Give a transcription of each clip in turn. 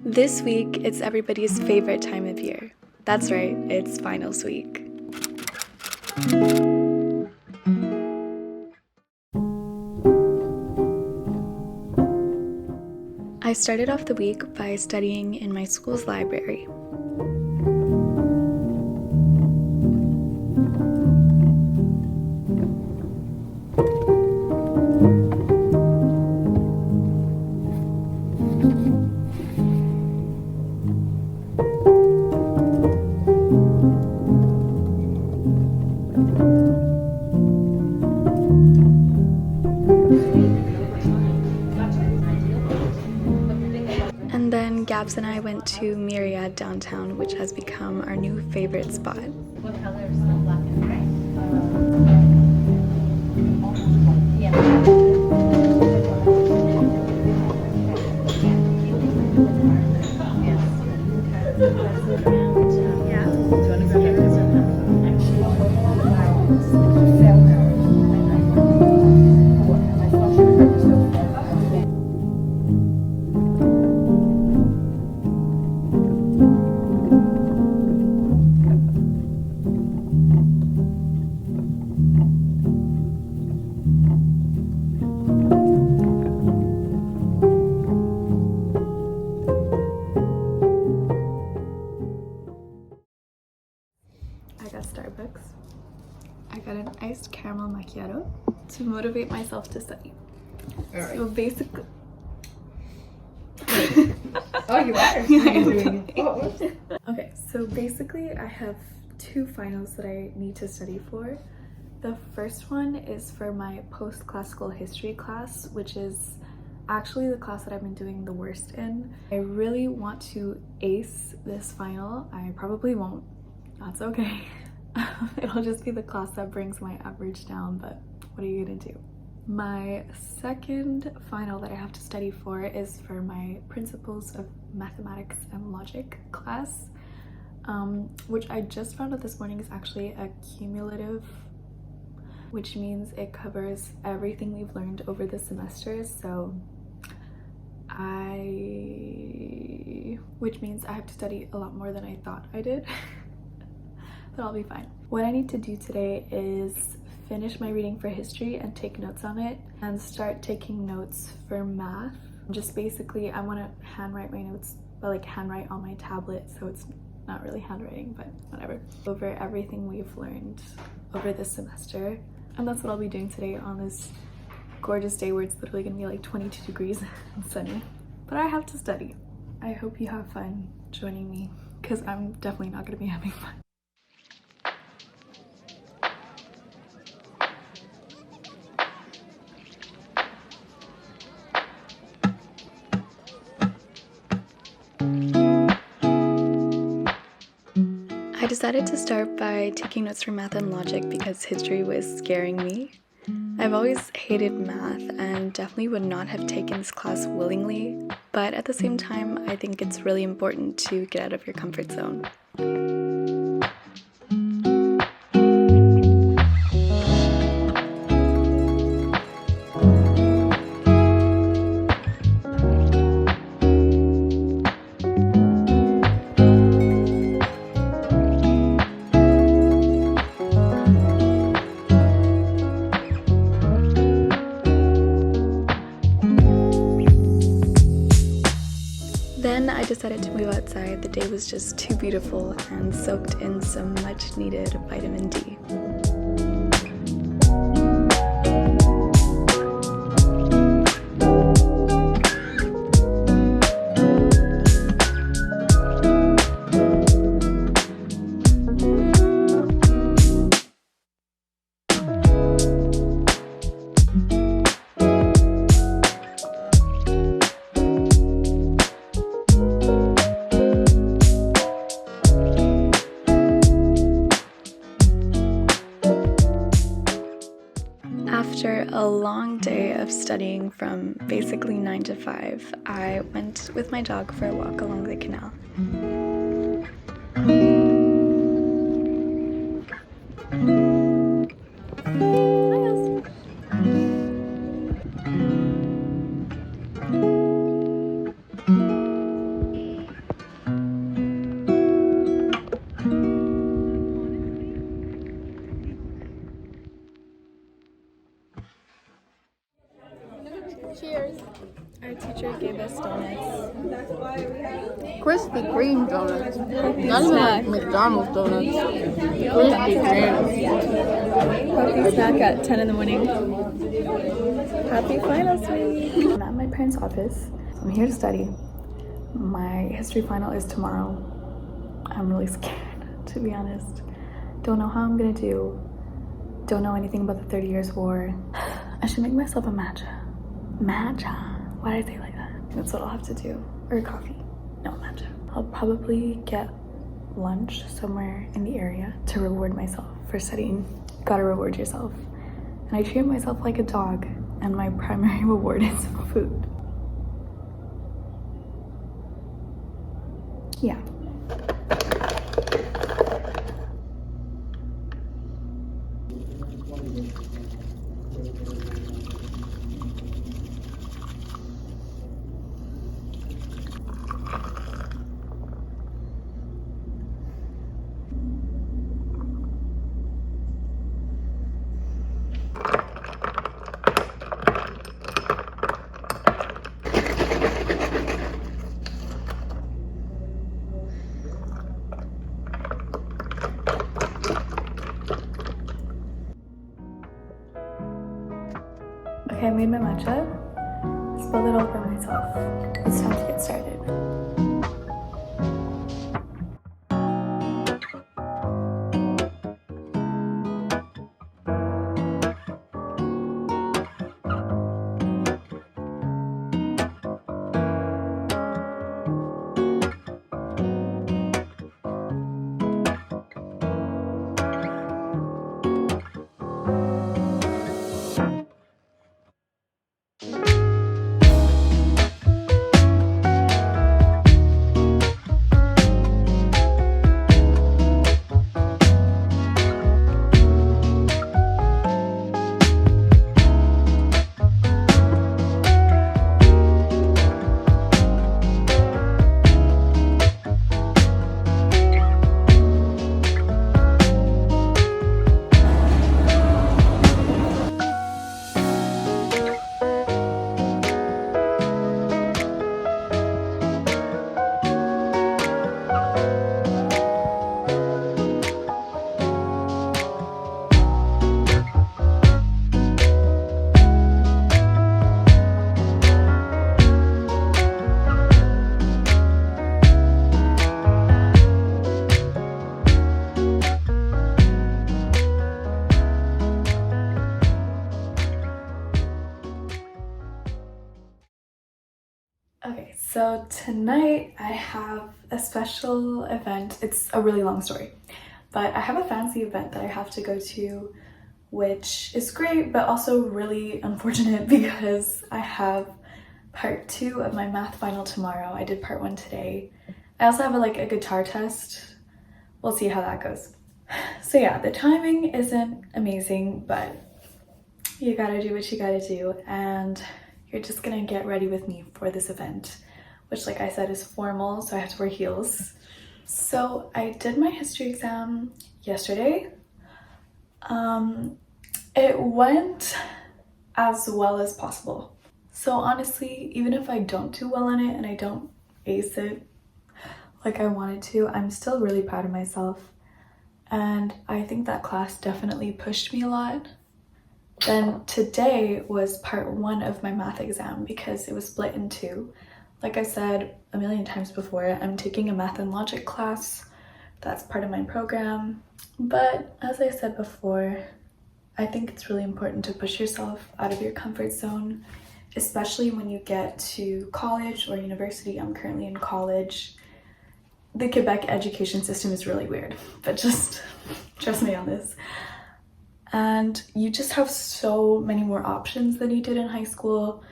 This week, it's everybody's favorite time of year. That's right, it's finals week. I started off the week by studying in my school's library. And then Gabs and I went to Myriad downtown, which has become our new favorite spot. What color is the black and gray? I got Starbucks. I got an iced caramel macchiato to motivate myself to study. Right. So basically... Oh, you are? Okay, so basically I have two finals that I need to study for. The first one is for my post-classical history class, which is actually the class that I've been doing the worst in. I really want to ace this final. I probably won't. That's okay. It'll just be the class that brings my average down, but what are you gonna do? My second final that I have to study for is for my Principles of Mathematics and Logic class, which I just found out this morning is actually a cumulative, which means it covers everything we've learned over the semester. So which means I have to study a lot more than I thought I did. But I'll be fine. What I need to do today is finish my reading for history and take notes on it, and start taking notes for math. Just basically, I want to handwrite my notes, but like handwrite on my tablet, so it's not really handwriting, but whatever. Over everything we've learned over this semester. And that's what I'll be doing today on this gorgeous day where it's literally gonna be like 22 degrees and sunny. But I have to study. I hope you have fun joining me, because I'm definitely not gonna be having fun. I decided to start by taking notes for math and logic because history was scaring me. I've always hated math and definitely would not have taken this class willingly, but at the same time, I think it's really important to get out of your comfort zone. Then I decided to move outside. The day was just too beautiful and soaked in some much needed vitamin D. After a long day of studying from basically 9 to 5, I went with my dog for a walk along the canal. Crispy Kreme donuts. Not even like McDonald's donuts. Crispy Kreme. Healthy snack at 10 in the morning. Happy finals week! I'm at my parents' office. I'm here to study. My history final is tomorrow. I'm really scared, to be honest. Don't know how I'm gonna do. Don't know anything about the 30 Years' War. I should make myself a matcha. Matcha? Why did I say it like that? That's what I'll have to do. Or coffee. No, matcha. I'll probably get lunch somewhere in the area to reward myself for studying. Gotta reward yourself. And I treat myself like a dog, and my primary reward is food. Yeah. Okay, I made my matcha. Spilled it all over myself. It's time to get started. Okay, so tonight I have a special event. It's a really long story, but I have a fancy event that I have to go to, which is great, but also really unfortunate because I have part 2 of my math final tomorrow. I did part 1 today. I also have a guitar test. We'll see how that goes. So yeah, the timing isn't amazing, but you gotta do what you gotta do, and you're just gonna get ready with me for this event, which, like I said, is formal, so I have to wear heels. So I did my history exam yesterday. It went as well as possible. So honestly, even if I don't do well in it and I don't ace it like I wanted to, I'm still really proud of myself. And I think that class definitely pushed me a lot. Then today was part 1 of my math exam because it was split in 2. Like I said a million times before, I'm taking a math and logic class. That's part of my program. But as I said before, I think it's really important to push yourself out of your comfort zone, especially when you get to college or university. I'm currently in college. The Quebec education system is really weird, but just trust me on this. And you just have so many more options than you did in high school,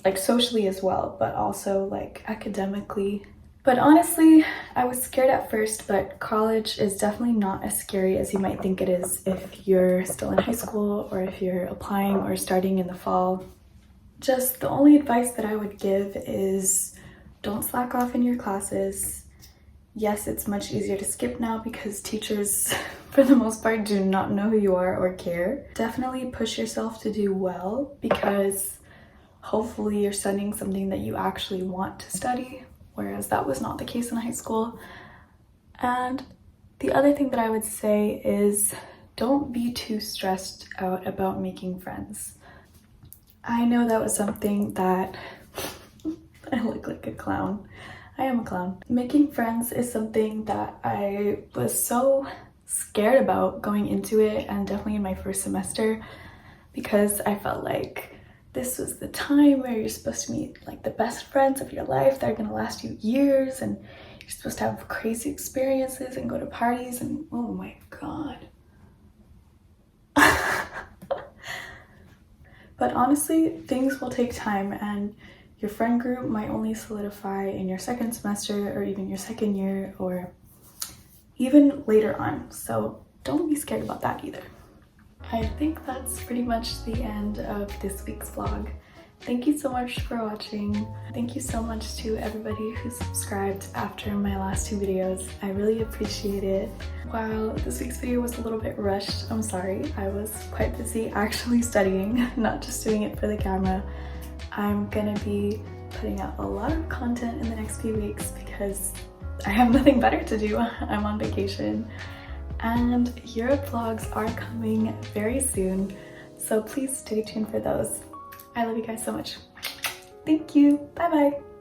like socially as well, but also like academically. But honestly, I was scared at first, but college is definitely not as scary as you might think it is if you're still in high school or if you're applying or starting in the fall. Just the only advice that I would give is don't slack off in your classes. Yes, it's much easier to skip now because teachers, for the most part, do not know who you are or care. Definitely push yourself to do well because hopefully you're studying something that you actually want to study. whereas that was not the case in high school. And the other thing that I would say is don't be too stressed out about making friends. I know that was something that I look like a clown. I am a clown. Making friends is something that I was so scared about going into it, and definitely in my first semester, because I felt like this was the time where you're supposed to meet like the best friends of your life that are gonna last you years, and you're supposed to have crazy experiences and go to parties, and oh my god. But honestly, things will take time, and your friend group might only solidify in your second semester or even your second year or even later on. So don't be scared about that either. I think that's pretty much the end of this week's vlog. Thank you so much for watching. Thank you so much to everybody who subscribed after my last 2 videos. I really appreciate it. While this week's video was a little bit rushed, I'm sorry. I was quite busy actually studying, not just doing it for the camera. I'm gonna be putting out a lot of content in the next few weeks because I have nothing better to do. I'm on vacation. And Europe vlogs are coming very soon, so please stay tuned for those. I love you guys so much. Thank you. Bye bye.